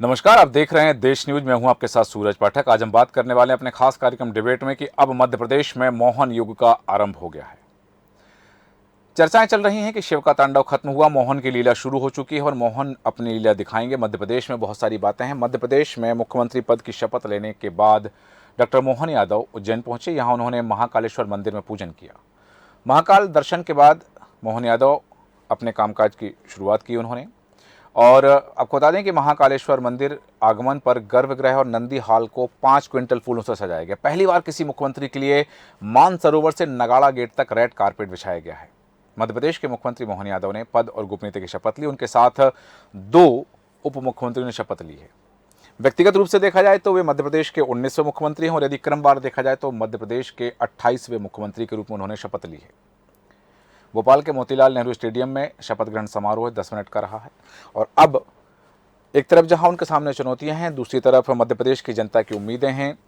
नमस्कार, आप देख रहे हैं देश न्यूज। मैं हूं आपके साथ सूरज पाठक। आज हम बात करने वाले हैं अपने खास कार्यक्रम डिबेट में कि अब मध्य प्रदेश में मोहन युग का आरंभ हो गया है। चर्चाएं चल रही हैं कि शिव का तांडव खत्म हुआ, मोहन की लीला शुरू हो चुकी है और मोहन अपनी लीला दिखाएंगे। मध्य प्रदेश में बहुत सारी बातें हैं। मध्य प्रदेश में मुख्यमंत्री पद की शपथ लेने के बाद डॉक्टर मोहन यादव उज्जैन पहुंचे। यहां उन्होंने महाकालेश्वर मंदिर में पूजन किया। महाकाल दर्शन के बाद मोहन यादव अपने कामकाज की शुरुआत की उन्होंने। और आपको बता दें कि महाकालेश्वर मंदिर आगमन पर गर्भगृह और नंदी हाल को 5 क्विंटल फूलों से सजाया गया। पहली बार किसी मुख्यमंत्री के लिए मानसरोवर से नगाड़ा गेट तक रेड कारपेट बिछाया गया है। मध्य प्रदेश के मुख्यमंत्री मोहन यादव ने पद और गोपनीयता की शपथ ली। उनके साथ 2 उप मुख्यमंत्रियों ने शपथ ली है। व्यक्तिगत रूप से देखा जाए तो वे मध्य प्रदेश के 19वें मुख्यमंत्री हैं और यदि क्रमवार देखा जाए तो मध्य प्रदेश के 28वें मुख्यमंत्री के रूप में उन्होंने शपथ ली है। भोपाल के मोतीलाल नेहरू स्टेडियम में शपथ ग्रहण समारोह 10 मिनट का रहा है। और अब एक तरफ जहां उनके सामने चुनौतियां हैं, दूसरी तरफ मध्य प्रदेश की जनता की उम्मीदें हैं।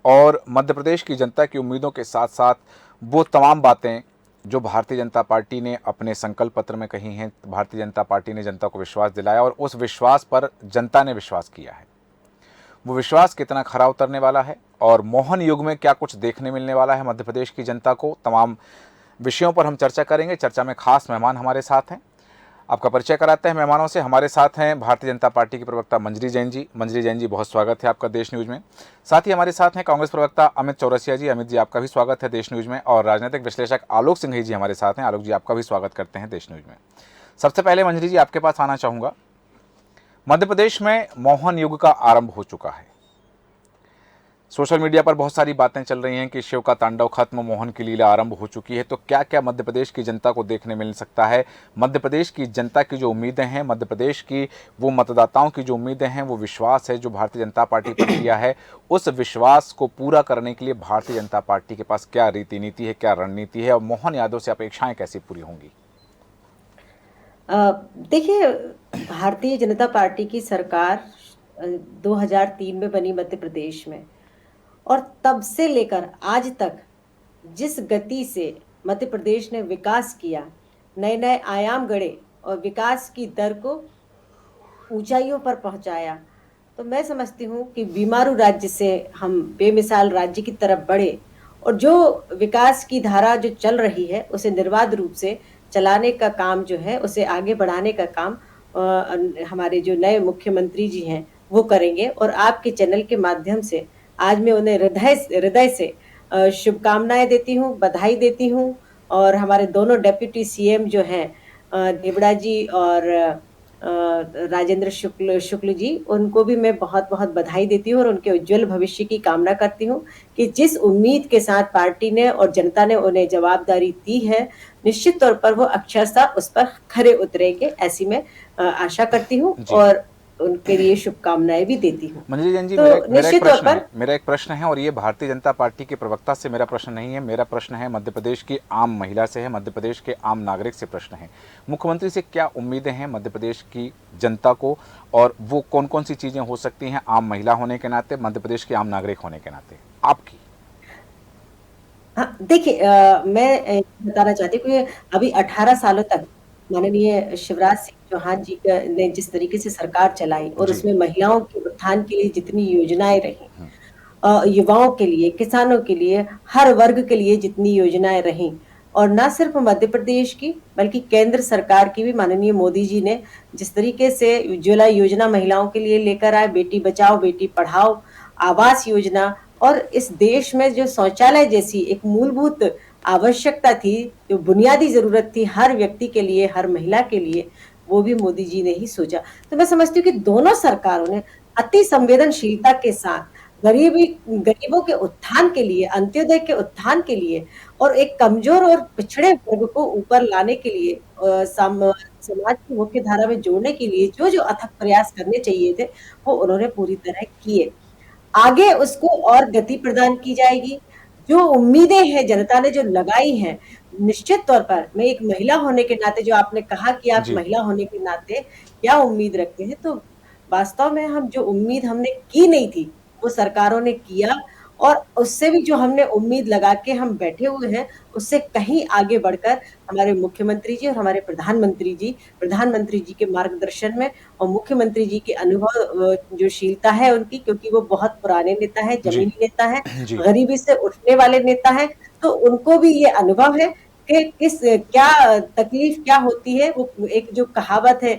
और मध्य प्रदेश की जनता की उम्मीदों के साथ साथ वो तमाम बातें जो भारतीय जनता पार्टी ने अपने संकल्प पत्र में कही हैं। भारतीय जनता पार्टी ने जनता को विश्वास दिलाया और उस विश्वास पर जनता ने विश्वास किया है। वो विश्वास कितना खरा उतरने वाला है और मोहन युग में क्या कुछ देखने मिलने वाला है मध्य प्रदेश की जनता को, तमाम विषयों पर हम चर्चा करेंगे। चर्चा में खास मेहमान हमारे साथ हैं। आपका परिचय कराते हैं मेहमानों से। हमारे साथ हैं भारतीय जनता पार्टी की प्रवक्ता मंजरी जैन जी। मंजरी जैन जी, बहुत स्वागत है आपका देश न्यूज में। साथ ही हमारे साथ हैं कांग्रेस प्रवक्ता अमित चौरसिया जी। अमित जी, आपका भी स्वागत है देश न्यूज में। और राजनीतिक विश्लेषक आलोक सिंघई जी हमारे साथ हैं। आलोक जी, आपका भी स्वागत करते हैं देश न्यूज में। सबसे पहले मंजरी जी, आपके पास आना चाहूँगा। मध्य प्रदेश में मोहन युग का आरंभ हो चुका है। सोशल मीडिया पर बहुत सारी बातें चल रही हैं कि शिव का तांडव खत्म, मोहन की लीला आरंभ हो चुकी है। तो क्या क्या मध्य प्रदेश की जनता को देखने मिल सकता है? मध्य प्रदेश की जनता की जो उम्मीदें हैं, मध्य प्रदेश की वो मतदाताओं की जो उम्मीदें हैं, वो विश्वास है जो भारतीय जनता पार्टी पर किया है, उस विश्वास को पूरा करने के लिए भारतीय जनता पार्टी के पास क्या रीति नीति है, क्या रणनीति है और मोहन यादव से अपेक्षाएं कैसी पूरी होंगी? देखिए, भारतीय जनता पार्टी की सरकार 2003 में बनी मध्य प्रदेश में, और तब से लेकर आज तक जिस गति से मध्य प्रदेश ने विकास किया, नए नए आयाम गढ़े और विकास की दर को ऊंचाइयों पर पहुंचाया, तो मैं समझती हूँ कि बीमारू राज्य से हम बेमिसाल राज्य की तरफ बढ़े और जो विकास की धारा जो चल रही है उसे निर्बाध रूप से चलाने का काम जो है, उसे आगे बढ़ाने का काम हमारे जो नए मुख्यमंत्री जी हैं वो करेंगे। और आपके चैनल के माध्यम से आज मैं उन्हें हृदय से शुभकामनाएं देती हूँ, बधाई देती हूँ। और हमारे दोनों डेप्यूटी सीएम जो हैं, देवड़ा जी और राजेंद्र शुक्ल जी, उनको भी मैं बहुत बहुत बधाई देती हूँ और उनके उज्जवल भविष्य की कामना करती हूँ कि जिस उम्मीद के साथ पार्टी ने और जनता ने उन्हें जवाबदारी दी है, निश्चित तौर पर वो अक्षरशः उस पर खरे उतरेंगे, ऐसी मैं आशा करती हूँ और उनके लिए शुभकामनाएं भी देती हूँ। मंजरी जैन जी, तो निश्चित तौर पर मेरा एक प्रश्न है और ये भारतीय जनता पार्टी के प्रवक्ता से मेरा प्रश्न नहीं है। मेरा प्रश्न है मध्य प्रदेश की आम महिला से है, मध्य प्रदेश के आम नागरिक से प्रश्न है। मुख्यमंत्री से क्या उम्मीदें हैं मध्य प्रदेश की जनता को और वो कौन कौन सी चीजें हो सकती हैं आम महिला होने के नाते, मध्य प्रदेश के आम नागरिक होने के नाते आपकी? हाँ, देखिए, मैं बताना चाहती हूँ कि अभी 18 सालों तक माननीय शिवराज सिंह चौहान जी ने जिस तरीके से सरकार चलाई और उसमें महिलाओं के उत्थान के लिए जितनी योजनाएं रही, युवाओं के लिए, किसानों के लिए, हर वर्ग के लिए जितनी योजनाएं रही, और न सिर्फ मध्य प्रदेश की बल्कि केंद्र सरकार की भी माननीय मोदी जी ने जिस तरीके से उज्ज्वला योजना महिलाओं के लिए लेकर आए, बेटी बचाओ बेटी पढ़ाओ, आवास योजना, और इस देश में जो शौचालय जैसी एक मूलभूत आवश्यकता थी, जो बुनियादी जरूरत थी हर व्यक्ति के लिए, हर महिला के लिए, वो भी मोदी जी ने ही सोचा। तो मैं समझती हूँ कि दोनों सरकारों ने अति संवेदनशीलता के साथ गरीबों के उत्थान के लिए, अंत्योदय के उत्थान के लिए और एक कमजोर और पिछड़े वर्ग को ऊपर लाने के लिए, समाज की मुख्य धारा में जोड़ने के लिए जो जो अथक प्रयास करने चाहिए थे, वो उन्होंने पूरी तरह किए। आगे उसको और गति प्रदान की जाएगी। जो उम्मीदें हैं जनता ने जो लगाई हैं, निश्चित तौर पर मैं एक महिला होने के नाते, जो आपने कहा कि आप महिला होने के नाते क्या उम्मीद रखते हैं, तो वास्तव में हम जो उम्मीद हमने की नहीं थी वो सरकारों ने किया और उससे भी जो हमने उम्मीद लगा के हम बैठे हुए हैं, उससे कहीं आगे बढ़कर हमारे मुख्यमंत्री जी और हमारे प्रधानमंत्री जी के मार्गदर्शन में और मुख्यमंत्री जी के अनुभव जो शीलता है उनकी, क्योंकि वो बहुत पुराने नेता है, जी। जमीनी नेता है, जी। गरीबी से उठने वाले नेता हैं, तो उनको भी ये अनुभव है कि क्या तकलीफ क्या होती है। वो एक जो कहावत है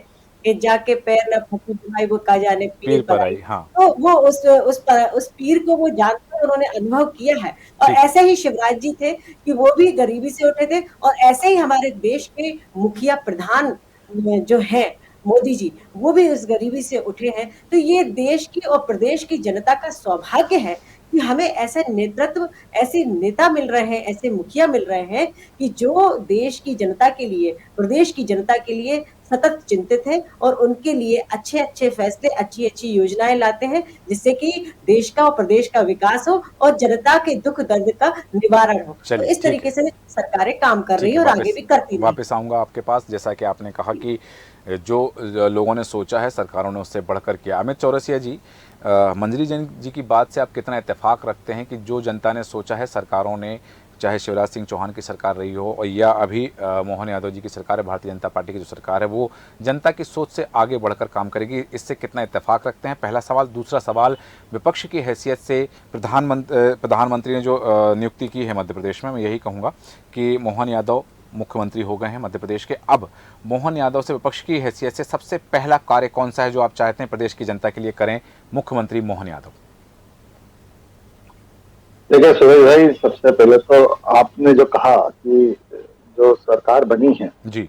कि जाके पैर न फूको भाई, वो का जाने पीर पीर पर पर आई। आई, हाँ। तो वो उस पीर को वो जानकर उन्होंने अनुभव किया है। और ठीक है। ऐसे ही शिवराज जी थे कि वो भी गरीबी से उठे थे, और ऐसे ही हमारे देश के मुखिया प्रधान जो हैं मोदी जी, वो भी उस गरीबी से उठे हैं। तो ये देश की और प्रदेश की जनता का सौभाग्य है कि हमें ऐसे नेतृत्व, ऐसे नेता मिल रहे हैं, ऐसे मुखिया मिल रहे हैं कि जो देश की जनता के लिए, प्रदेश की जनता के लिए सतत चिंतित हैं और उनके लिए अच्छे-अच्छे फैसले, अच्छी-अच्छी योजनाएँ लाते हैं, जिससे कि देश का और प्रदेश का विकास हो और जनता के दुःख-दर्द का निवारण हो। तो चलिए, इस ठीक तरीके है। से सरकारें काम कर रही ठीक हैं है, और आगे भी करती रहेंगी। वापस आऊँगा आपके पास। जैसा कि आपने कहा कि जो लोगों ने सोचा है, सरकारों ने उससे बढ़कर किया। अमित चौरसिया जी, मंजरी जैन जी की बात से आप कितना इत्तेफाक रखते हैं कि जो जनता ने सोचा है, सरकारों ने, चाहे शिवराज सिंह चौहान की सरकार रही हो और या अभी मोहन यादव जी की सरकार है, भारतीय जनता पार्टी की जो सरकार है, वो जनता की सोच से आगे बढ़कर काम करेगी, इससे कितना इत्तेफाक रखते हैं? पहला सवाल। दूसरा सवाल, विपक्ष की हैसियत से प्रधानमंत्री ने जो नियुक्ति की है मध्य प्रदेश में, मैं यही कहूँगा कि मोहन यादव मुख्यमंत्री हो गए हैं मध्य प्रदेश के। अब मोहन यादव से विपक्ष की हैसियत से सबसे पहला कार्य कौन सा है जो आप चाहते हैं प्रदेश की जनता के लिए करें मुख्यमंत्री मोहन यादव? देखिए सूरज भाई, सबसे पहले तो आपने जो कहा कि जो सरकार बनी है, जी।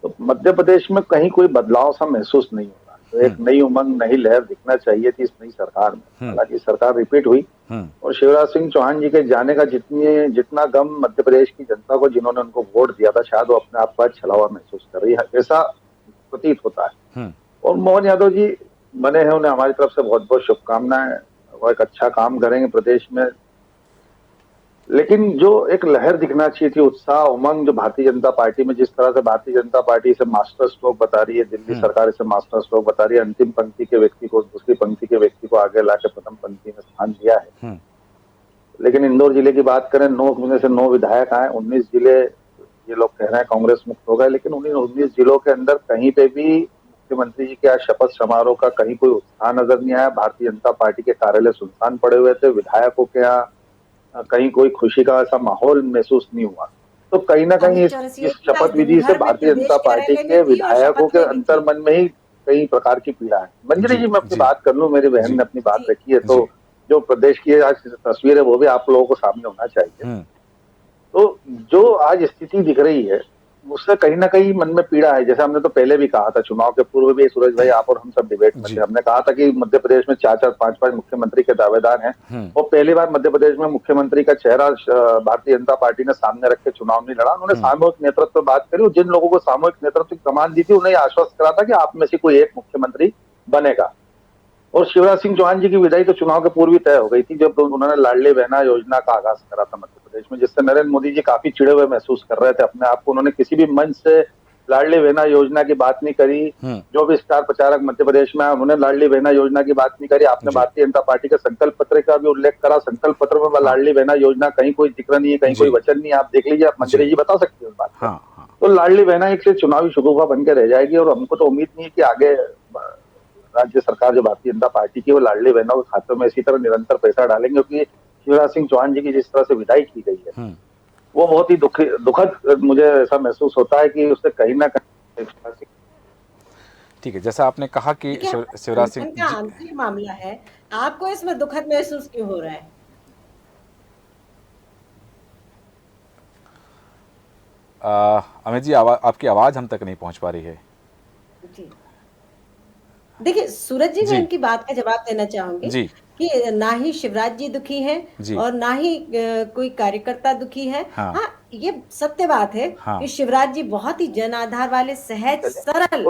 तो मध्य प्रदेश में कहीं कोई बदलाव सा महसूस नहीं हो रहा। तो एक नई उमंग, नई लहर दिखना चाहिए थी इस नई सरकार में। हालांकि सरकार रिपीट हुई और शिवराज सिंह चौहान जी के जाने का जितना गम मध्य प्रदेश की जनता को, जिन्होंने उनको वोट दिया था, शायद वो अपने आप को आज छला हुआ महसूस कर रही है, ऐसा प्रतीत होता है। और मोहन यादव जी बने हैं, उन्हें हमारी तरफ से बहुत बहुत शुभकामनाएं। वो एक अच्छा काम करेंगे प्रदेश में। लेकिन जो एक लहर दिखना चाहिए थी, उत्साह, उमंग, जो भारतीय जनता पार्टी में, जिस तरह से भारतीय जनता पार्टी इसे मास्टर स्ट्रोक बता रही है, दिल्ली सरकार इसे मास्टर स्ट्रोक बता रही है, अंतिम पंक्ति के व्यक्ति को, दूसरी पंक्ति के व्यक्ति को आगे लाकर प्रथम पंक्ति में स्थान दिया है। लेकिन इंदौर जिले की बात करें, 9 में से 9 विधायक आए, 19 जिले, ये लोग कह रहे हैं कांग्रेस मुक्त हो गए, लेकिन उन्हीं 19 जिलों के अंदर कहीं पे भी मुख्यमंत्री जी के आज शपथ समारोह का कहीं कोई उत्साह नजर नहीं आया। भारतीय जनता पार्टी के कार्यालय सुनसान पड़े हुए थे। विधायकों के यहाँ कहीं कोई खुशी का ऐसा माहौल महसूस नहीं हुआ। तो कहीं ना कहीं इस शपथ विधि से भारतीय जनता पार्टी के विधायकों के अंतर्मन में ही कई प्रकार की पीड़ा है। मंजरी जी, मैं अपनी बात कर लूं, मेरी बहन ने अपनी बात रखी है, तो जो प्रदेश की आज तस्वीर है वो भी आप लोगों को सामने होना चाहिए। तो जो आज स्थिति दिख रही है, उससे कहीं ना कहीं मन में पीड़ा है। जैसे हमने तो पहले भी कहा था, चुनाव के पूर्व भी, सूरज भाई आप और हम सब डिबेट में थे, हमने कहा था कि मध्य प्रदेश में 4-4, 5-5 मुख्यमंत्री के दावेदार हैं और पहली बार मध्य प्रदेश में मुख्यमंत्री का चेहरा भारतीय जनता पार्टी ने सामने रख के चुनाव नहीं लड़ा। उन्होंने सामूहिक नेतृत्व बात करी और जिन लोगों को सामूहिक नेतृत्व की कमान दी थी, उन्हें आश्वस्त करा था कि आप में से कोई एक मुख्यमंत्री बनेगा। और शिवराज सिंह चौहान जी की विदाई तो चुनाव के पूर्व ही तय हो गई थी, जब उन्होंने लाडली बहना योजना का आगाज करा था मध्य प्रदेश में, जिससे नरेंद्र मोदी जी काफी चिड़े हुए महसूस कर रहे थे अपने आप को। उन्होंने किसी भी मंच से लाडली बहना योजना की बात नहीं करी। जो भी स्टार प्रचारक मध्य प्रदेश में आए, उन्होंने लाडली बहना योजना की बात नहीं करी। आपने भारतीय जनता पार्टी के संकल्प पत्र का भी उल्लेख करा, संकल्प पत्र में लाडली बहना योजना कहीं कोई जिक्र नहीं है, कहीं कोई वचन नहीं है। आप देख लीजिए, आप मंत्री जी बता सकते हैं इस बात को। तो लाडली बहना एक से चुनावी शगुफा बन के रह जाएगी और हमको तो उम्मीद नहीं है कि आगे राज्य सरकार जो भारतीय जनता पार्टी की, वो लाडली बहनों के खातों में इसी तरह निरंतर पैसा डालेंगे, क्योंकि शिवराज सिंह चौहान जी की जिस तरह से विदाई की गई है, वो बहुत ही दुखद मुझे ऐसा महसूस होता है कि उससे कहीं ना कहीं। ठीक है, जैसा आपने कहा कि शिवराज सिंह का आंतरिक मामला है, आपको इसमें दुखद महसूस क्यों हो रहा है? अमित जी, आपकी आवाज हम तक नहीं पहुंच पा रही है। जी, देखिए सूरज जी, मैं इनकी बात का जवाब देना चाहूंगी कि ना ही शिवराज जी दुखी हैं और ना ही कोई कार्यकर्ता दुखी है। हाँ, ये सत्य बात है कि शिवराज जी बहुत ही जन आधार वाले, सहज, सरल,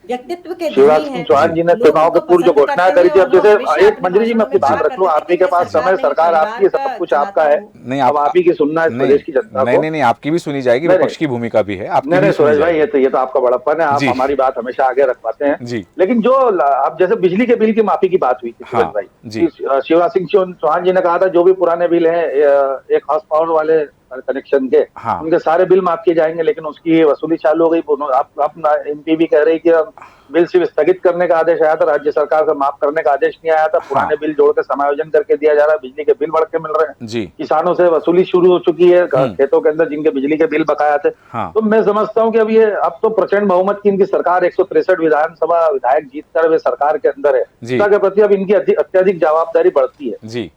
व्यक्तित्व के शिवराज धनी सिंह हैं, चौहान जी ने लोग चुनाव के उनको पूर्व जो पसंद घोषणाएं करते करी हैं थी, अब और वो जैसे हमेशा एक अपने मंजरी जी मैं अपनी भाषणों में बात बार रख लूं, करते आप ही थे के कि पास समय, सरकार आपकी है, सब कुछ आपका है, नहीं अब आप ही की सुनना है इस नहीं प्रदेश की जनता नहीं को। नहीं नहीं, आपकी भी सुनी जाएगी, नहीं विपक्ष की भूमिका भी है, आपकी नहीं भी नहीं सुनी सूरज भाई, जाएगी। ये तो आपका बड़प्पन है, आप जी हमारी बात हमेशा आगे रख पाते हैं। जी लेकिन जो अब जैसे बिजली के बिल की माफी की बात हुई थी सूरज हाँ भाई, जी शिवराज सिंह चौहान जी ने कहा था जो भी पुराने बिल हैं, एक हॉर्स पावर वाले कनेक्शन के, हाँ उनके सारे बिल माफ किए जाएंगे, लेकिन उसकी वसूली चालू हो गई। आप एमपी भी कह रही कि बिल सिर्फ स्थगित करने का आदेश आया था, राज्य सरकार से माफ करने का आदेश नहीं आया था, पुराने हाँ बिल जोड़ के समायोजन करके दिया जा रहा है, बिजली के बिल बढ़ के मिल रहे हैं, जी किसानों से वसूली शुरू हो चुकी है, हम्म खेतों के अंदर जिनके बिजली के बिल बकाया थे। हाँ तो मैं समझता हूं कि अब तो प्रचंड बहुमत की इनकी सरकार, 163 विधानसभा विधायक जीतकर वे सरकार के अंदर है, जी जनता के प्रति अब इनकी अत्यधिक जवाबदारी बढ़ती है। जी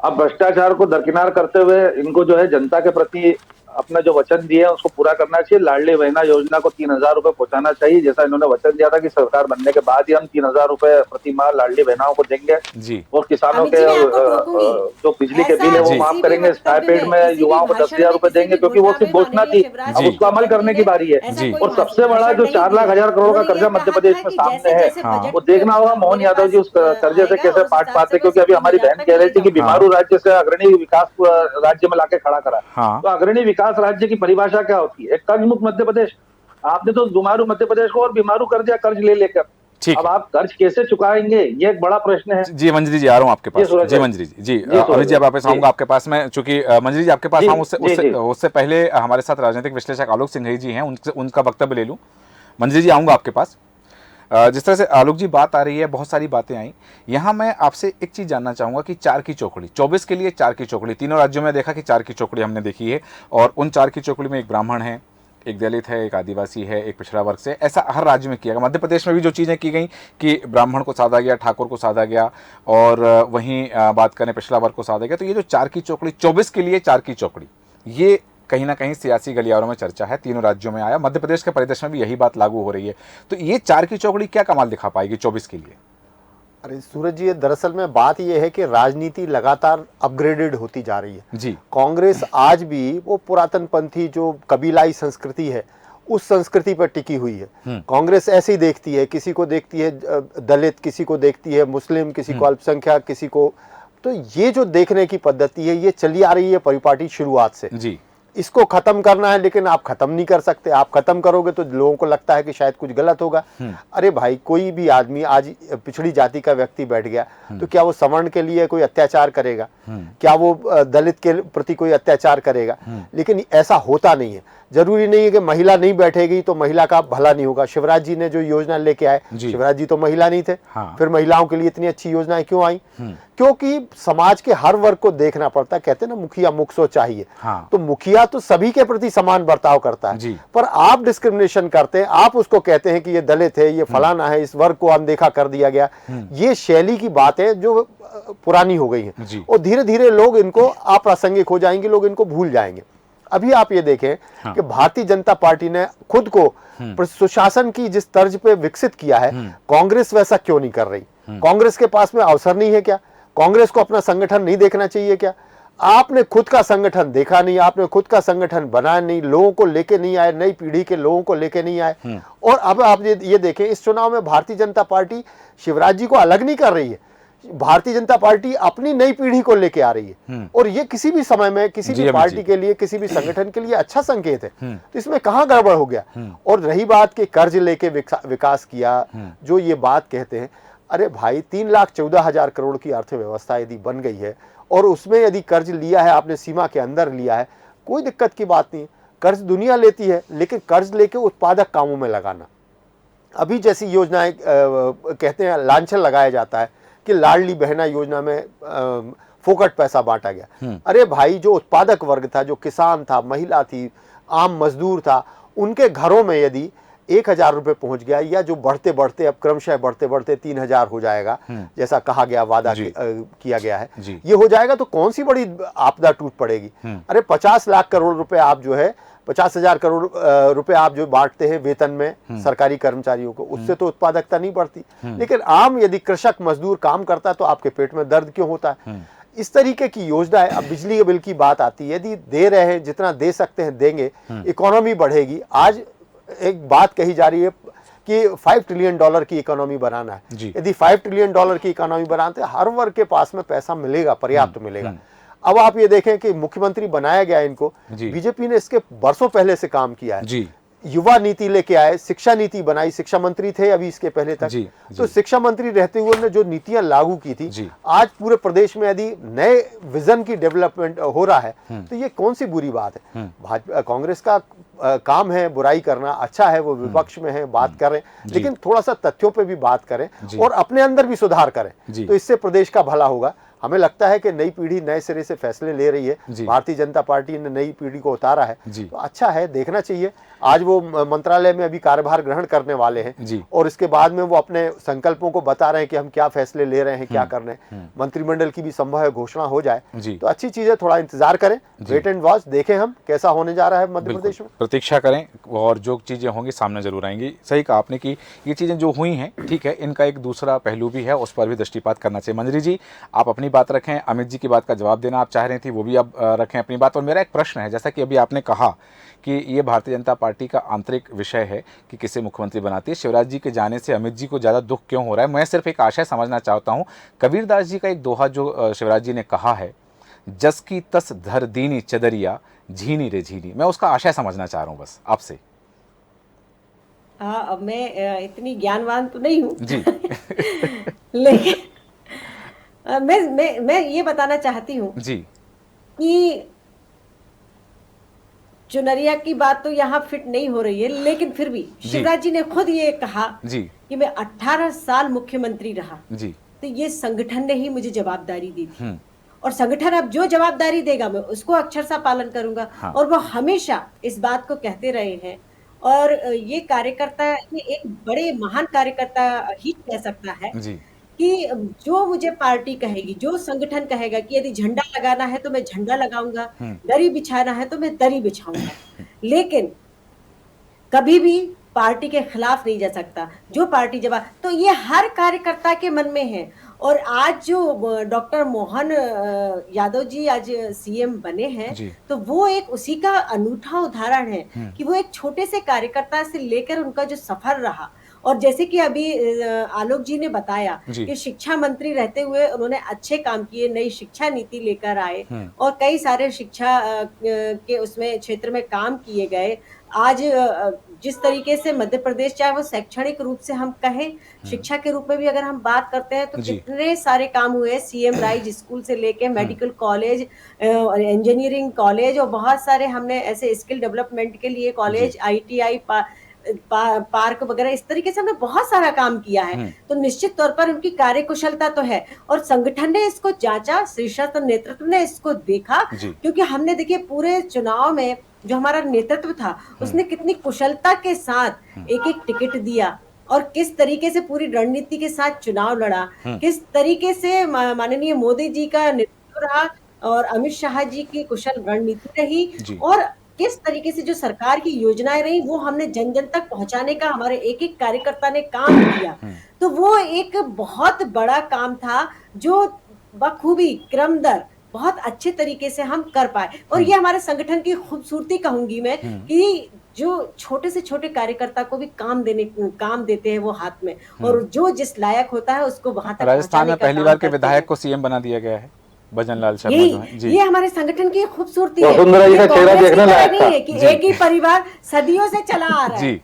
अब भ्रष्टाचार को दरकिनार करते हुए इनको जो है जनता के प्रति अपना जो वचन दिया है उसको पूरा करना चाहिए। लाडली बहना योजना को 3,000 रुपए पहुंचाना चाहिए, जैसा इन्होंने वचन दिया था कि सरकार बनने के बाद ही हम 3,000 रुपए प्रति माह लाडली बहनाओं को देंगे, जी और किसानों अमित के जी मैं आपको टोकूंगी, जो बिजली के ऐसा बिल है वो जी माफ किसी भी करेंगे, वक्तव्य स्टाइपेंड में किसी भी युवाओं को भाषण 10,000 में, रुपए किसी देंगे, भी क्योंकि वो घोषणा सिर्फ में घोषणा माननीय थी, शिवराज अब जी सिंह उसको अमल चौहान करने जी की ने बारी है। ऐसा जी कोई और सबसे बड़ा भाषण जो नहीं 4 लाख दिया। हजार करोड़ का उन्होंने कर्जा ये मध्य कहा प्रदेश था में कि सामने जैसे है, जैसे हाँ वो बजट देखना होगा मोहन मेरे यादव पास जी उस कर्जे से आएगा कैसे उस पाट हिसाब पाते, से मैं क्योंकि अभी हमारी 3,000 बहन तक कह ले रही थी कि जाऊंगी। हाँ बीमारू राज्य से अग्रणी विकास राज्य में लाके खड़ा करा। हाँ तो अग्रणी विकास राज्य की परिभाषा क्या होती है? एक कर्ज मुक्त मध्य प्रदेश। आपने तो बीमारू मध्य प्रदेश को और बीमारू कर दिया कर्ज ले लेकर। ठीक अब है। आप कर्ज कैसे चुकाएंगे, ये एक बड़ा प्रश्न है। जी मंजरी जी, आ रहा हूँ आपके जी पास। सूरज जी भाई, मंजरी जी, जी जी अमित सूरज जी, भाई, अब वापस जी आऊंगा आपके पास में, चूंकि मंजरी जी आपके पास जी आऊँ उससे जी उससे जी उससे पहले हमारे साथ राजनीतिक विश्लेषक आलोक सिंघई जी हैं, उनका वक्तव्य ले लूँ। मंजरी जी आऊँगा आपके पास। जिस तरह से आलोक जी बात आ रही है, बहुत सारी बातें आई, यहाँ मैं आपसे एक चीज़ जानना चाहूँगा कि 4 की चौकड़ी 24 के लिए 4 की चौकड़ी, तीनों राज्यों में देखा कि 4 की चौकड़ी हमने देखी है, और उन 4 की चौकड़ी में एक ब्राह्मण है, एक दलित है, एक आदिवासी है, एक पिछड़ा वर्ग से, ऐसा हर राज्य में किया गया। मध्य प्रदेश में भी जो चीज़ें की गई कि ब्राह्मण को साधा गया, ठाकुर को साधा गया, और वहीं बात करें पिछड़ा वर्ग को साधा गया। तो ये जो 4 की चौकड़ी 24 के लिए 4 की चौकड़ी, ये कहीं ना कहीं सियासी गलियारों में चर्चा है, तीनों राज्यों में आया, मध्य प्रदेश के परिदृश्य में भी यही बात लागू हो रही है। तो ये 4 की चौकड़ी क्या कमाल दिखा पाएगी 24 के लिए? अरे सूरज जी, दरअसल में बात यह है कि राजनीति लगातार अपग्रेडेड होती जा रही है जी कांग्रेस आज भी वो पुरातन पंथी जो कबीलाई संस्कृति है उस संस्कृति पर टिकी हुई है। कांग्रेस ऐसे ही देखती है, किसी को देखती है दलित, किसी को देखती है मुस्लिम, किसी को अल्पसंख्यक, किसी को, तो ये जो देखने की पद्धति है ये चली आ रही है परिपाटी शुरुआत से। जी इसको खत्म करना है, लेकिन आप खत्म नहीं कर सकते। आप खत्म करोगे तो लोगों को लगता है कि शायद कुछ गलत होगा। अरे भाई, कोई भी आदमी आज पिछड़ी जाति का व्यक्ति बैठ गया तो क्या वो सवर्ण के लिए कोई अत्याचार करेगा? क्या वो दलित के प्रति कोई अत्याचार करेगा? लेकिन ऐसा होता नहीं है। जरूरी नहीं है कि महिला नहीं बैठेगी तो महिला का भला नहीं होगा। शिवराज जी ने जो योजना लेके आए, शिवराज जी तो महिला नहीं थे, फिर महिलाओं के लिए इतनी अच्छी योजनाएं क्यों आई? क्योंकि समाज के हर वर्ग को देखना पड़ता है। कहते हैं ना, मुखिया मुख सो चाहिए। तो मुखिया तो सभी के प्रति समान बर्ताव करता है, पर आप डिस्क्रिमिनेशन करते हैं, आप उसको कहते हैं कि ये दलित है, ये फलाना है, इस वर्ग को अनदेखा कर दिया गया। ये शैली की बात है जो पुरानी हो गई है, और धीरे धीरे लोग इनको अप्रासंगिक हो जाएंगे, लोग इनको भूल जाएंगे। अभी आप ये देखें कि भारतीय जनता पार्टी ने खुद को सुशासन की जिस तर्ज पे विकसित किया है, कांग्रेस वैसा क्यों नहीं कर रही? कांग्रेस के पास में अवसर नहीं है क्या? कांग्रेस को अपना संगठन नहीं देखना चाहिए क्या? आपने खुद का संगठन देखा नहीं, आपने खुद का संगठन बनाया नहीं, लोगों को लेके नहीं आए, नई पीढ़ी के लोगों को लेके नहीं आए। और अब आप ये देखें, इस चुनाव में भारतीय जनता पार्टी शिवराज जी को अलग नहीं कर रही है, भारतीय जनता पार्टी अपनी नई पीढ़ी को लेके आ रही है। और ये किसी भी समय में किसी भी पार्टी के लिए, किसी भी संगठन के लिए अच्छा संकेत है। तो इसमें कहां गड़बड़ हो गया? और रही बात कि कर्ज लेके विकास किया, जो ये बात कहते हैं, अरे भाई 3,14,000 करोड़ की अर्थव्यवस्था यदि बन गई है और उसमें यदि कर्ज लिया है, आपने सीमा के अंदर लिया है, कोई दिक्कत की बात नहीं। कर्ज दुनिया लेती है, लेकिन कर्ज लेके उत्पादक कामों में लगाना। अभी जैसी योजनाएं कहते हैं, लांछन लगाया जाता है कि लाडली बहना योजना में फोकट पैसा बांटा गया। अरे भाई, जो उत्पादक वर्ग था, जो किसान था, महिला थी, आम मजदूर था, उनके घरों में यदि 1,000 रुपए पहुंच गया, या जो बढ़ते बढ़ते अब क्रमशः बढ़ते बढ़ते 3,000 हो जाएगा, जैसा कहा गया, वादा किया गया है, ये हो जाएगा तो कौन सी बड़ी आपदा टूट पड़ेगी? अरे 50 लाख करोड़ रुपए आप जो है 50,000 करोड़ रुपए आप जो बांटते हैं वेतन में सरकारी कर्मचारियों को, उससे तो उत्पादकता नहीं बढ़ती। लेकिन आम यदि कृषक मजदूर काम करता है तो आपके पेट में दर्द क्यों होता है? इस तरीके की योजना है। अब बिजली के बिल की बात आती है, यदि दे रहे हैं, जितना दे सकते हैं देंगे, इकोनॉमी बढ़ेगी। आज एक बात कही जा रही है कि $5 ट्रिलियन की इकोनॉमी बनाना है। जी। यदि $5 ट्रिलियन की इकोनॉमी बनाते हर वर्ग के पास में पैसा मिलेगा, पर्याप्त मिलेगा। अब आप ये देखें कि मुख्यमंत्री बनाया गया इनको, जी। बीजेपी ने इसके बरसों पहले से काम किया है। जी। युवा नीति लेके आए, शिक्षा नीति बनाई, शिक्षा मंत्री थे अभी इसके पहले तक। जी, तो जी। शिक्षा मंत्री रहते हुए उन्होंने जो नीतियां लागू की थी, जी। आज पूरे प्रदेश में यदि नए विजन की डेवलपमेंट हो रहा है तो ये कौन सी बुरी बात है। भाजपा कांग्रेस का काम है बुराई करना, अच्छा है वो विपक्ष में है, बात करें, लेकिन थोड़ा सा तथ्यों पे भी बात करें और अपने अंदर भी सुधार करें, तो इससे प्रदेश का भला होगा। हमें लगता है कि नई पीढ़ी नए सिरे से फैसले ले रही है, भारतीय जनता पार्टी ने नई पीढ़ी को उतारा है, तो अच्छा है, देखना चाहिए। आज वो मंत्रालय में अभी कार्यभार ग्रहण करने वाले हैं और इसके बाद में वो अपने संकल्पों को बता रहे हैं कि हम क्या फैसले ले रहे हैं, क्या कर रहे हैं। मंत्रिमंडल की भी संभव घोषणा हो जाए तो अच्छी चीज है, थोड़ा इंतजार करें, वेट एंड वॉच, देखें हम कैसा होने जा रहा है मध्य प्रदेश में। प्रतीक्षा करें और जो चीजें होंगी सामने जरूर आएंगी। सही कहा आपने कि ये चीजें जो हुई हैं, ठीक है, इनका एक दूसरा पहलू भी है, उस पर भी दृष्टिपात करना चाहिए। मंजरी जी, आप अपनी बात रखें, अमित जी की बात का जवाब देना आप चाह रही थी, वो भी आप रखें अपनी बात। और मेरा एक प्रश्न है, जैसा कि अभी आपने कहा कि ये भारतीय जनता पार्टी का आंतरिक विषय है कि किसे मुख्यमंत्री बनाती है, शिवराज जी के जाने से अमित जी को ज़्यादा दुख क्यों हो रहा है। मैं सिर्फ एक आशय समझना चाहता हूँ, कबीरदास जी का एक दोहा जो शिवराज जी ने कहा है, जस की तस धर दीनी चदरिया झीनी रे झीनी, मैं उसका आशय समझना चाह रहा हूँ बस आपसे। हाँ, अब मैं इतनी ज्ञानवान तो नहीं हूँ जी। लेकिन मैं ये बताना चाहती हूँ जी कि चुनरिया की बात तो यहाँ फिट नहीं हो रही है, लेकिन फिर भी शिवराज जी ने खुद ये कहा जी कि मैं 18 साल मुख्यमंत्री रहा, जी, तो ये संगठन ने ही मुझे जवाबदारी दी थी और संगठन अब जो जवाबदारी देगा मैं उसको अक्षरशः पालन करूंगा। हाँ। और वो हमेशा इस बात को कहते रहे हैं और ये कार्यकर्ता, ये एक बड़े महान कार्यकर्ता ही कह सकता है जी, कि जो मुझे पार्टी कहेगी, जो संगठन कहेगा कि यदि झंडा लगाना है तो मैं झंडा लगाऊंगा, दरी बिछाना है तो मैं दरी बिछाऊंगा, लेकिन कभी भी पार्टी के खिलाफ नहीं जा सकता। जो पार्टी जवाब, तो ये हर कार्यकर्ता के मन में है। और आज जो डॉक्टर मोहन यादव जी आज सीएम बने हैं, तो वो एक उसी का अनूठा उदाहरण है कि वो एक छोटे से कार्यकर्ता से लेकर उनका जो सफर रहा। और जैसे कि अभी आलोक जी ने बताया कि शिक्षा मंत्री रहते हुए उन्होंने अच्छे काम किए, नई शिक्षा नीति लेकर आए और कई सारे शिक्षा के उसमें क्षेत्र में काम किए गए। आज जिस तरीके से मध्य प्रदेश, चाहे वो शैक्षणिक रूप से हम कहें, शिक्षा के रूप में भी अगर हम बात करते हैं, तो कितने सारे काम हुए। सीएम राइज स्कूल से लेके मेडिकल कॉलेज, इंजीनियरिंग कॉलेज और बहुत सारे हमने ऐसे स्किल डेवलपमेंट के लिए कॉलेज, ITI पार्क वगैरह, इस तरीके से हमने बहुत सारा काम किया है। तो निश्चित तौर पर उनकी कार्यकुशलता तो है और संगठन ने इसको जांचा, शीर्षस्थ नेतृत्व ने इसको देखा, क्योंकि हमने देखिए पूरे चुनाव में जो हमारा नेतृत्व था उसने कितनी कुशलता के साथ एक एक टिकट दिया और किस तरीके से पूरी रणनीति के साथ चुनाव लड़ा, किस तरीके से माननीय मोदी जी का नेतृत्व रहा और अमित शाह जी की कुशल रणनीति रही और किस तरीके से जो सरकार की योजनाएं रही वो हमने जन जन तक पहुंचाने का हमारे एक एक कार्यकर्ता ने काम किया। तो वो एक बहुत बड़ा काम था जो बखूबी क्रमदर बहुत अच्छे तरीके से हम कर पाए। और ये हमारे संगठन की खूबसूरती कहूंगी मैं कि जो छोटे से छोटे कार्यकर्ता को भी काम देते हैं वो हाथ में, और जो जिस लायक होता है उसको वहां तक। राजस्थान में पहली बार के विधायक को सीएम बना दिया गया है, भजन लाल शर्मा जो है। ये हमारे संगठन की खूबसूरती है। वसुंधरा जी का चेहरा देखने लायक था। कि एक ही परिवार सदियों से चला आ रहा है,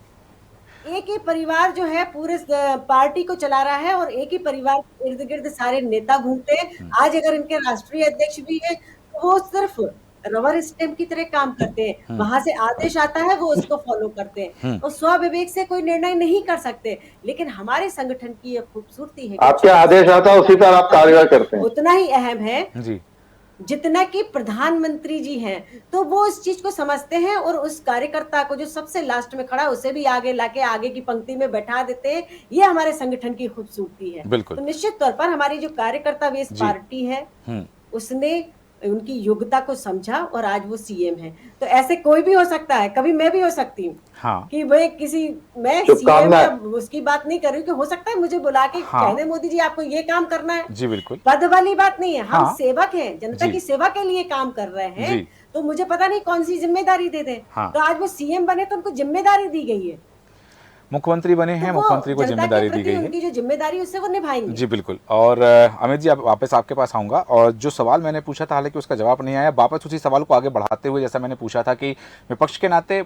एक ही परिवार जो है पूरे पार्टी को चला रहा है और एक ही परिवार के इर्द गिर्द सारे नेता घूमते हैं। आज अगर इनके राष्ट्रीय अध्यक्ष भी है तो वो सिर्फ रबर स्टैम्प की तरह काम करते हैं, वहां से आदेश आता है वो उसको फॉलो करते हैं और स्वविवेक से कोई निर्णय नहीं कर सकते। लेकिन हमारे संगठन की ये खूबसूरती है, आपके आदेश आता है उसी पर आप कार्रवाई करते हैं। उतना ही अहम है जितना कि प्रधानमंत्री जी हैं, तो वो इस चीज को समझते हैं और उस कार्यकर्ता को जो सबसे लास्ट में खड़ा है उसे भी आगे लाके आगे की पंक्ति में बैठा देते हैं। ये हमारे संगठन की खूबसूरती है। तो निश्चित तौर पर हमारी जो कार्यकर्ता बेस पार्टी है उसने उनकी योग्यता को समझा और आज वो सीएम है। तो ऐसे कोई भी हो सकता है, कभी मैं भी हो सकती हूँ कि मैं सीएम उसकी बात नहीं कर रही हूँ कि हो सकता है मुझे बुला के कहने मोदी जी आपको ये काम करना है। जी बिल्कुल, पद वाली बात नहीं है, हम सेवक हैं, जनता की सेवा के लिए काम कर रहे हैं। तो मुझे पता नहीं कौन सी जिम्मेदारी दे दे। तो आज वो सीएम बने तो उनको जिम्मेदारी दी गई है। मुख्यमंत्री बने हैं, तो वो मुख्यमंत्री को जनता के जिम्मेदारी दी प्रति गई है। उनकी जो जिम्मेदारी उससे वो निभाएंगे। जी बिल्कुल। और अमित जी, अब वापस आपके पास आऊँगा, और जो सवाल मैंने पूछा था हालांकि उसका जवाब नहीं आया, वापस उसी सवाल को आगे बढ़ाते हुए जैसा मैंने पूछा था कि विपक्ष के नाते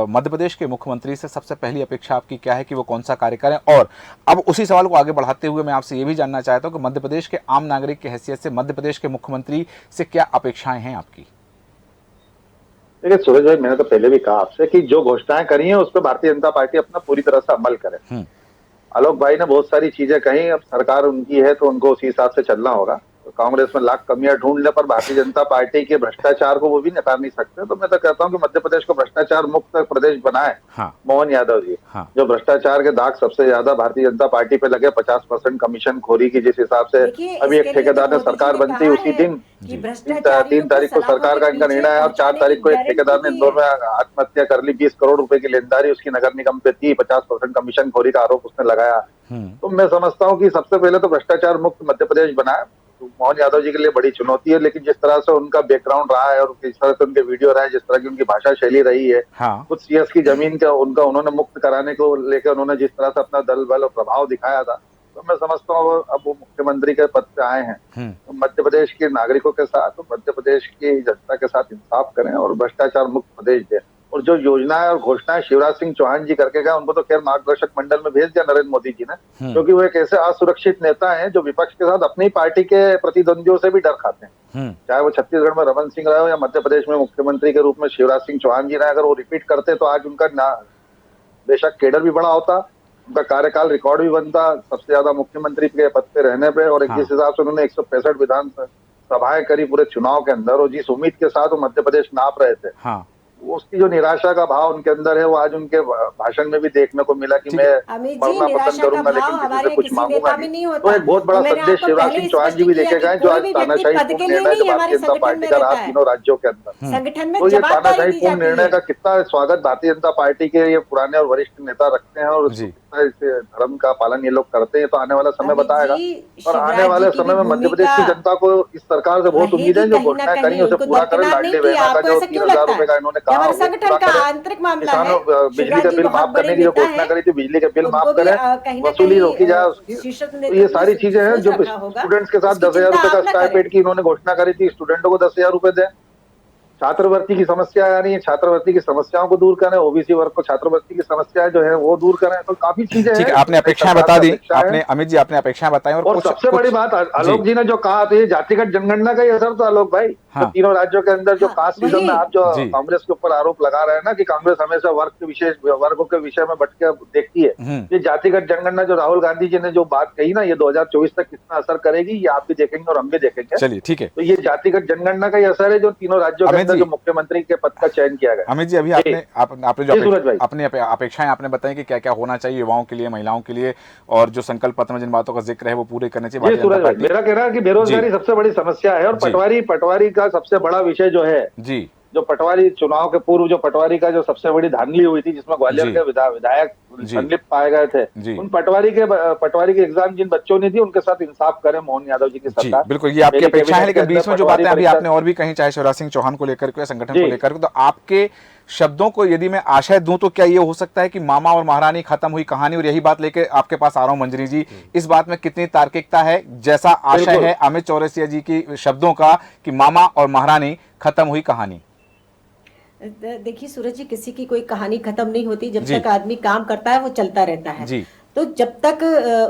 मध्य प्रदेश के मुख्यमंत्री से सबसे पहली अपेक्षा आपकी क्या है कि वो कौन सा कार्य करें, और अब उसी सवाल को आगे बढ़ाते हुए मैं आपसे ये भी जानना चाहता हूँ कि मध्य प्रदेश के आम नागरिक की हैसियत से मध्य प्रदेश के मुख्यमंत्री से क्या अपेक्षाएं हैं आपकी? देखिए सूरज भाई, मैंने तो पहले भी कहा आपसे कि जो घोषणाएं करी हैं उस पर भारतीय जनता पार्टी अपना पूरी तरह से अमल करे। आलोक भाई ने बहुत सारी चीजें कही, अब सरकार उनकी है तो उनको उसी हिसाब से चलना होगा। तो कांग्रेस में लाख कमियां ढूंढ ले, पर भारतीय जनता पार्टी के भ्रष्टाचार को वो भी नकार नहीं सकते। तो मैं तो कहता हूं कि मध्य प्रदेश को भ्रष्टाचार मुक्त प्रदेश बनाए मोहन यादव जी। जो भ्रष्टाचार के दाग सबसे ज्यादा भारतीय जनता पार्टी पे लगे, 50% कमीशन खोरी की, जिस हिसाब से अभी एक ठेकेदार ने सरकार बनती उसी दिन 3 तारीख को सरकार का इनका निर्णय है, और 4 तारीख को एक ठेकेदार ने इंदौर में आत्महत्या कर ली। 20 करोड़ रुपए की लेनदारी उसकी नगर निगम पे थी, 50% कमीशन खोरी का आरोप उसने लगाया। तो मैं समझता हूँ कि सबसे पहले तो भ्रष्टाचार मुक्त मध्य प्रदेश बनाए। तो मोहन यादव जी के लिए बड़ी चुनौती है, लेकिन जिस तरह से उनका बैकग्राउंड रहा है और जिस तरह से उनके वीडियो रहे, जिस तरह की उनकी भाषा शैली रही है, कुछ सीएस की जमीन का उनका उन्होंने मुक्त कराने को लेकर उन्होंने जिस तरह से अपना दल बल और प्रभाव दिखाया था, तो मैं समझता हूँ अब वो मुख्यमंत्री के पद पे आए हैं तो मध्य प्रदेश के नागरिकों के साथ, तो मध्य प्रदेश की जनता के साथ इंसाफ करें और भ्रष्टाचार मुक्त प्रदेश दें। और जो योजनाएं और घोषणाएं शिवराज सिंह चौहान जी करके गए, उनको तो खैर मार्गदर्शक मंडल में भेज दिया नरेंद्र मोदी जी ने, क्योंकि वो एक ऐसे असुरक्षित नेता हैं जो विपक्ष के साथ अपनी पार्टी के प्रतिद्वंदियों से भी डर खाते हैं। चाहे वो छत्तीसगढ़ में रमन सिंह रहे हो या मध्य प्रदेश में मुख्यमंत्री के रूप में शिवराज सिंह चौहान जी रहे, अगर वो रिपीट करते तो आज उनका बेशक केडर भी बड़ा होता, उनका कार्यकाल रिकॉर्ड भी बनता सबसे ज्यादा मुख्यमंत्री के पद पे रहने पे। और जिस हिसाब से उन्होंने 165 विधानसभाएं करी पूरे चुनाव के अंदर, और जिस उम्मीद के साथ वो मध्य प्रदेश नाप रहे थे, उसकी जो निराशा का भाव उनके अंदर है वो आज उनके भाषण में भी देखने को मिला कि मैं पढ़ना पसंद करूंगा लेकिन किसी से कुछ मांगूंगा नहीं। तो एक बहुत बड़ा संदेश शिवराज सिंह चौहान जी भी देखे गए, जो आज तानाशाही पूर्ण निर्णय जो भारतीय जनता पार्टी का रहा तीनों राज्यों के अंदर, तो ये तानाशाही पूर्ण निर्णय का कितना स्वागत भारतीय जनता पार्टी के ये पुराने और वरिष्ठ नेता रखते हैं, और इस धर्म का पालन ये लोग करते हैं। तो आने वाला समय बताएगा, और आने वाले समय में मध्य प्रदेश की जनता को इस सरकार से बहुत उम्मीद है, जो घोषणाएं करी उसे पूरा करें। लाडली बहना का जो 3000 रुपए का इन्होंने कहा, संगठन का आंतरिक मामला है। बिजली का बिल माफ करने की जो घोषणा करी थी, बिजली का बिल माफ करें, वसूली रोकी जाए उसकी। तो ये सारी चीजें हैं जो स्टूडेंट्स के साथ 10,000 रुपए का स्टाइपेंड की इन्होंने घोषणा करी थी, स्टूडेंटों को 10,000 रुपए दें। छात्रवृत्ति की समस्या आ रही है, छात्रवृत्ति की समस्याओं को दूर करें, ओबीसी वर्ग को छात्रवृत्ति की समस्या जो है वो दूर करें। तो काफी चीजें ठीक है, आपने अपेक्षाएं बता दी, आपने अमित जी आपने अपेक्षाएं बताई। और सबसे बड़ी बात आलोक जी ने जो कहा, तो ये जातिगत जनगणना का ही असर तो आलोक भाई, तो तीनों राज्यों के अंदर जो कास्ट सिस्टम में आप जो कांग्रेस के ऊपर आरोप लगा रहे हैं ना कि कांग्रेस हमेशा वर्गों के विषय में भटके देखती है, ये जातिगत जनगणना जो राहुल गांधी जी ने जो बात कही ना, ये 2024 तक कितना असर करेगी ये आप भी देखेंगे और हम भी देखेंगे। चलिए ठीक है, तो ये जातिगत जनगणना का ही असर है जो तीनों राज्यों के अंदर जो मुख्यमंत्री के पद का चयन किया गया। अमित जी, अभी आपने जो अपनी अपेक्षाएं आपने बताई कि क्या क्या होना चाहिए युवाओं के लिए, महिलाओं के लिए, और जो संकल्प पत्र में जिन बातों का जिक्र है वो पूरे करने चाहिए। मेरा कहना है कि बेरोजगारी सबसे बड़ी समस्या है, और पटवारी का सबसे बड़ा विषय जो है जी, जो पटवारी चुनाव के पूर्व जो पटवारी का जो सबसे बड़ी धांधली हुई थी, जिसमें ग्वालियर के विधायक संलिप्त पाए गए थे, उन पटवारी के एग्जाम जिन बच्चों ने दी उनके साथ इंसाफ करें मोहन यादव जी की सरकार। बिल्कुल, ये आपकी अपेक्षा है, लेकिन बीच में जो बातें अभी आपने और भी कहीं, चाहे शिवराज सिंह चौहान को लेकर के, संगठन को लेकर, तो आपके शब्दों को यदि मैं आशय दूं तो क्या ये हो सकता है कि मामा और महारानी खत्म हुई कहानी, और यही बात लेके आपके पास आ रहा हूं मंजरी जी, इस बात में कितनी तार्किकता है जैसा आशय है अमित चौरसिया जी की शब्दों का कि मामा और महारानी खत्म हुई कहानी? देखिए सूरज जी, किसी की कोई कहानी खत्म नहीं होती, जब तक आदमी काम करता है वो चलता रहता है जी। तो जब तक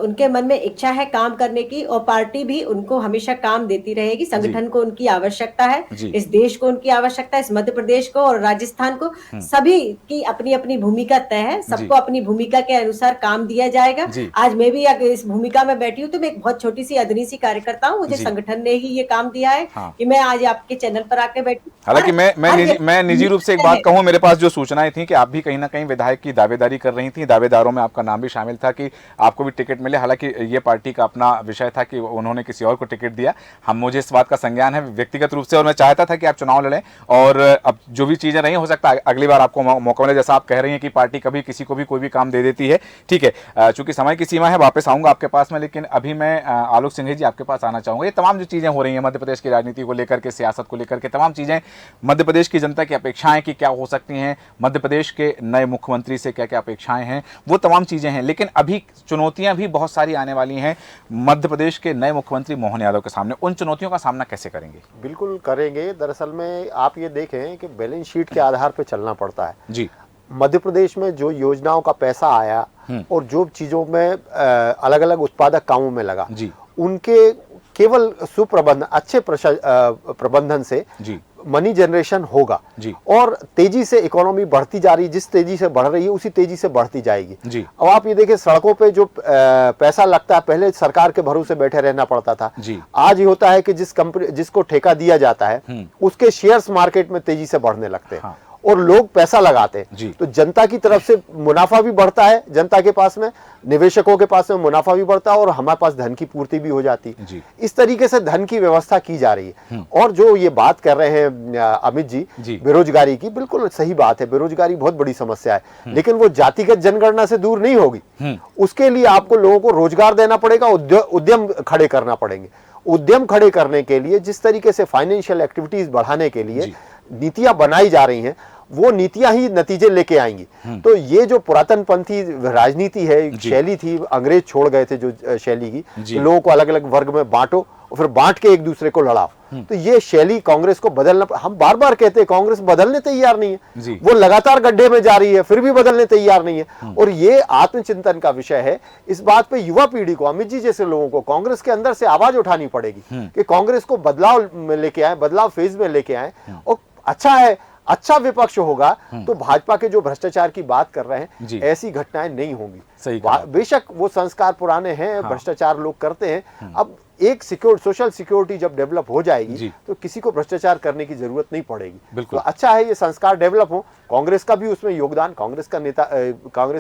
उनके मन में इच्छा है काम करने की, और पार्टी भी उनको हमेशा काम देती रहेगी, संगठन को उनकी आवश्यकता है, इस देश को उनकी आवश्यकता है, इस मध्य प्रदेश को और राजस्थान को, सभी की अपनी अपनी भूमिका तय है, सबको अपनी भूमिका के अनुसार काम दिया जाएगा। आज मैं भी इस भूमिका में बैठी हूँ, तो मैं एक बहुत छोटी सी अदनी सी कार्यकर्ता हूँ, मुझे संगठन ने ही ये काम दिया है कि मैं आज आपके चैनल पर आके बैठी। हालांकि मैं निजी रूप से एक बात कहूँ, मेरे पास जो सूचनाएं थी कि आप भी कहीं ना कहीं विधायक की दावेदारी कर रही थी, दावेदारों में आपका नाम भी शामिल था कि आपको भी टिकट मिले। हालांकि ये पार्टी का अपना विषय था कि उन्होंने किसी और को टिकट दिया, मुझे इस बात का संज्ञान है व्यक्तिगत रूप से, और मैं चाहता था कि आप चुनाव लड़ें, और अब जो भी चीजें रही, हो सकता है अगली बार आपको मौका मिले। जैसा आप कह रही हैं कि पार्टी कभी किसी को भी कोई भी काम दे देती है, ठीक है, चूंकि समय की सीमा है, वापस आऊंगा आपके पास में, लेकिन अभी मैं आलोक सिंह जी आपके पास आना चाहूंगा। ये तमाम जो चीजें हो रही हैं मध्य प्रदेश की राजनीति को लेकर के, सियासत को लेकर के, तमाम चीजें मध्य प्रदेश की जनता की अपेक्षाएं कि क्या हो सकती हैं, मध्य प्रदेश के नए मुख्यमंत्री से क्या क्या अपेक्षाएं हैं, वो तमाम चीज़ें हैं। लेकिन अभी चुनौतियां भी बहुत सारी आने वाली हैं मध्य प्रदेश के नए मुख्यमंत्री मोहन यादव के सामने। उन चुनौतियों का सामना कैसे करेंगे? बिल्कुल करेंगे। दरअसल में आप ये देखें कि बैलेंस शीट के आधार पर चलना पड़ता है जी। मध्य प्रदेश में जो योजनाओं का पैसा आया और जो चीज़ों में अलग अलग उत्पादक कामों में लगा जी, उनके केवल सुप्रबंधन, अच्छे प्रबंधन से जी, मनी जनरेशन होगा जी, और तेजी से इकोनॉमी बढ़ती जा रही है। जिस तेजी से बढ़ रही है उसी तेजी से बढ़ती जाएगी जी। अब आप ये देखिए, सड़कों पे जो पैसा लगता है, पहले सरकार के भरोसे बैठे रहना पड़ता था जी। आज ये होता है कि जिसको ठेका दिया जाता है उसके शेयर्स मार्केट में तेजी से बढ़ने लगते हैं। हाँ। और लोग पैसा लगाते हैं जी। तो जनता की तरफ से मुनाफा भी बढ़ता है, जनता के पास में, निवेशकों के पास में मुनाफा भी बढ़ता है और हमारे पास धन की पूर्ति भी हो जाती है। जी। इस तरीके से धन की व्यवस्था की जा रही है। और जो ये बात कर रहे हैं अमित जी बेरोजगारी की, बिल्कुल सही बात है। बेरोजगारी बहुत बड़ी समस्या है, लेकिन वो जातिगत जनगणना से दूर नहीं होगी। उसके लिए आपको लोगों को रोजगार देना पड़ेगा, उद्यम खड़े करना पड़ेंगे। उद्यम खड़े करने के लिए जिस तरीके से फाइनेंशियल एक्टिविटीज बढ़ाने के लिए नीतियां बनाई जा रही हैं, वो नीतियां ही नतीजे लेके आएंगी। तो ये जो पुरातनपंथी राजनीति है, शैली थी, अंग्रेज छोड़ गए थे जो शैली की, लोगों को अलग अलग वर्ग में बांटो और फिर बांट के एक दूसरे को लड़ाओ, तो ये शैली कांग्रेस को बदलना, हम बार बार कहते हैं कांग्रेस बदलने तैयार नहीं है, वो लगातार गड्ढे में जा रही है, फिर भी बदलने तैयार नहीं है। और ये आत्मचिंतन का विषय है। इस बात पे युवा पीढ़ी को, अमित जी जैसे लोगों को कांग्रेस के अंदर से आवाज उठानी पड़ेगी कि कांग्रेस को बदलाव में लेके आए, बदलाव फेज में लेके आए। और अच्छा है, अच्छा विपक्ष होगा तो भाजपा के जो भ्रष्टाचार की बात कर रहे हैं ऐसी घटनाएं नहीं होंगी। बेशक वो संस्कार पुराने हैं, भ्रष्टाचार लोग करते हैं। अब एक सोशल सिक्योरिटी जब डेवलप हो जाएगी तो किसी को भ्रष्टाचार करने की जरूरत नहीं पड़ेगी। तो अच्छा है ये संस्कार डेवलप हो। कांग्रेस का भी उसमें योगदान, कांग्रेस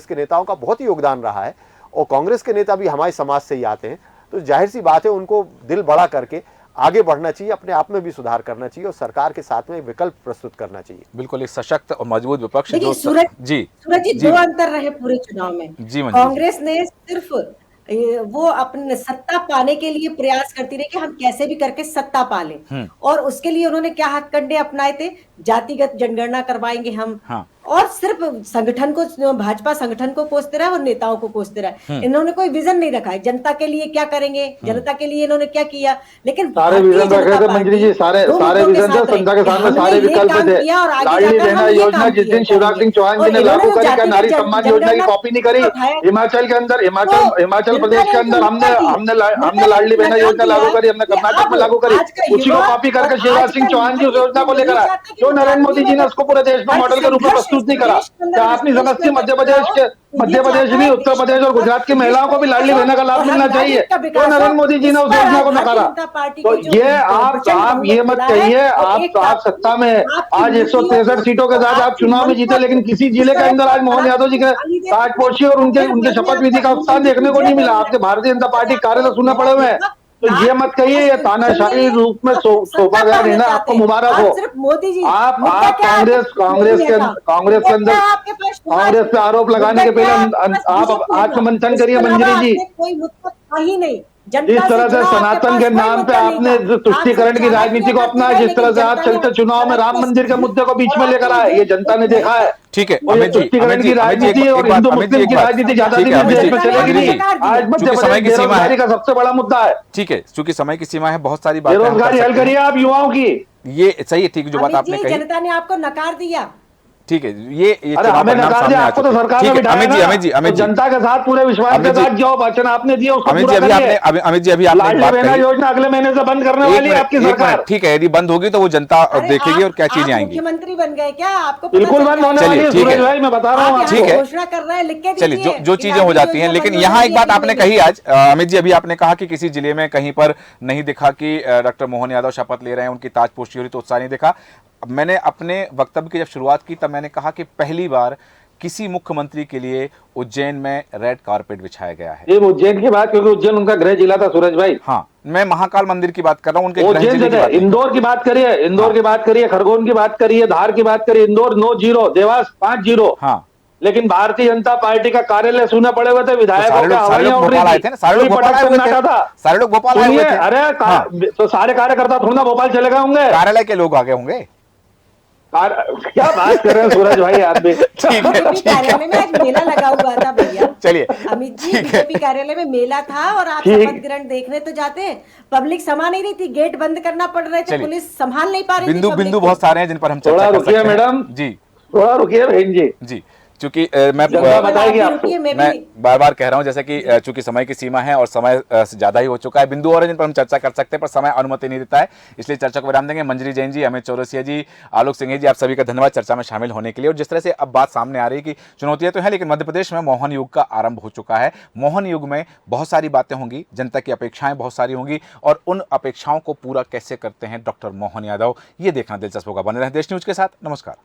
के नेताओं का बहुत ही योगदान रहा है और कांग्रेस के नेता भी हमारे समाज से ही आते हैं। तो जाहिर सी बात है उनको दिल बड़ा करके आगे बढ़ना चाहिए, अपने आप में भी सुधार करना चाहिए और सरकार के साथ में विकल्प प्रस्तुत करना चाहिए। बिल्कुल, एक सशक्त और मजबूत विपक्ष जो सूरज जी दो अंतर रहे पूरे चुनाव में। कांग्रेस ने सिर्फ वो अपने सत्ता पाने के लिए प्रयास करती रही कि हम कैसे भी करके सत्ता पा लें, और उसके लिए उन्होंने क्या हथकंडे अपनाए थे, जातिगत जनगणना करवाएंगे हम, और सिर्फ संगठन को, भाजपा संगठन को कोसते रहे और नेताओं को कोसते रहे। इन्होंने कोई विजन नहीं रखा है जनता के लिए क्या करेंगे, जनता के लिए इन्होंने क्या किया। लेकिन सारे विजन रखे थे मंजरी जी, सारे विजन थे, जनता के सामने सारे विकल्प थे। लाडली बहना योजना जिस दिन शिवराज सिंह चौहान जी ने लागू करी, क्या नारी सम्मान योजना की कॉपी नहीं करी? हिमाचल के अंदर, हिमाचल प्रदेश के अंदर हमने लाडली बहना योजना लागू करी, हमने कर्नाटक में लागू करी, उसी को कॉपी करके शिवराज सिंह चौहान जी उस योजना को लेकर आए। क्यों नरेंद्र मोदी जी ने उसको पूरे देश में मॉडल के रूप में प्रस्तुत नहीं करा? क्या आप नहीं समझती मध्य प्रदेश भी, उत्तर प्रदेश और गुजरात की महिलाओं को भी लाडली बहना का लाभ मिलना चाहिए? तो नरेंद्र मोदी जी ने उस योजना को नकारा। तो ये आप ये मत कहिए, आप सत्ता में आज 163 सीटों के साथ आप चुनाव में जीते, लेकिन किसी जिले के अंदर आज मोहन यादव जी के ताजपोशी और उनके शपथ विधि का उत्साह देखने को नहीं मिला। आपके भारतीय जनता पार्टी कार्य तो सुनने पड़े हुए हैं। तो ये मत कहिए ये तानाशाही रूप में सौंपा गया रहना आपको मुबारक हो। आप कांग्रेस के अंदर कांग्रेस पे आरोप लगाने के पहले आप आत्ममंथन करिए मंजरी जी। कोई मुद्दा ही नहीं। जिस तरह से सनातन के नाम पे आपने तुष्टीकरण की राजनीति को अपनाया, जिस तरह से आप चलते चुनाव में राम मंदिर के मुद्दे को बीच में लेकर आए, ये जनता ने देखा है। ठीक है, तुष्टीकरण की राजनीति और हिंदू मुस्लिम की राजनीति ज्यादा दिन देश में चलेगी नहीं। आज मध्य प्रदेश बेरोजगारी का सबसे बड़ा मुद्दा है। ठीक है, चूंकि समय की सीमा है, बहुत सारी बातें बेरोजगारी हल करिए आप युवाओं की। ये सही है, ठीक जो बात आपने कही, जनता ने आपको नकार दिया। ठीक है, ये अरे हमें नकार दिया, आपको तो सरकार में बिठाया ना। अमित जनता के साथ पूरे विश्वास के साथ जो वचन आपने दिया उसको पूरा करिए। अमित जी अभी आपने बात कही, योजना अगले महीने से बंद करने वाली है आपकी सरकार। ठीक है, यदि बंद होगी तो वो जनता देखेगी और क्या चीजें आएंगी। मुख्यमंत्री बन गए क्या? आपको बिल्कुल बंद होने वाली है सूरज भाई, मैं बता रहा हूँ। ठीक है, घोषणा कर रहे हैं, लिख के चलिए जो चीजें हो जाती हैं। लेकिन यहाँ एक बात आपने कही आज अमित जी, अभी आपने कहा कि किसी जिले में कहीं पर नहीं दिखा कि डॉक्टर मोहन यादव शपथ ले रहे हैं, उनकी ताजपोशी हो रही तो उत्साह नहीं दिखा। मैंने अपने वक्तव्य की जब शुरुआत की तब मैंने कहा कि पहली बार किसी मुख्यमंत्री के लिए उज्जैन में रेड कारपेट बिछाया गया है। ये उज्जैन की बात, क्योंकि उज्जैन उनका गृह जिला था सूरज भाई। हाँ, मैं महाकाल मंदिर की बात कर रहा हूँ, उनके गृह जिले की बात। इंदौर की बात करिए, इंदौर की बात करिए, खरगोन की बात करिए, धार की बात करिए। इंदौर 9-0, देवास 5-0। हाँ, लेकिन भारतीय जनता पार्टी का कार्यालय सुने पड़े हुए थे, विधायकों सारे लोग भोपाल आए थे ना, सारे लोग भोपाल आए हुए थे। अरे तो सारे कार्यकर्ता थोड़ा ना भोपाल चले गए होंगे, कार्यालय के लोग आ गए होंगे। क्या बात कर रहे हैं सूरज भाई आप भी। बीजेपी कार्यालय में आज मेला लगा हुआ था भैया। चलिए अमित जी, बीजेपी कार्यालय में मेला था और आप ठीक। शपथ ग्रहण देखने तो जाते, पब्लिक समा नहीं रही थी, गेट बंद करना पड़ रहे थे, चलिए। पुलिस संभाल नहीं पा रही थी बिंदु पब्लिक बिंदु को। बहुत सारे हैं जिन पर हम थोड़ा चर्चा कर रुकिए सकते हैं। मैडम। जी थोड़ा रुकिए बहन जी, जी, चूंकि मैं जनता बताएगी आप भी आपको। रुकिए, मैं मैं भी बार बार कह रहा हूं जैसे कि चूंकि समय की सीमा है और समय से ज्यादा ही हो चुका है। बिंदु और हैं जिन पर हम चर्चा कर सकते हैं पर समय अनुमति नहीं देता है, इसलिए चर्चा को विराम देंगे। मंजरी जैन जी, अमित चौरसिया जी, आलोक सिंह जी, आप सभी का धन्यवाद चर्चा में शामिल होने के लिए। और जिस तरह से अब बात सामने आ रही है कि चुनौतियां तो है लेकिन मध्य प्रदेश में मोहन युग का आरंभ हो चुका है। मोहन युग में बहुत सारी बातें होंगी, जनता की अपेक्षाएं बहुत सारी होंगी और उन अपेक्षाओं को पूरा कैसे करते हैं डॉक्टर मोहन यादव, ये देखना दिलचस्प होगा। बने रहें देश न्यूज के साथ। नमस्कार।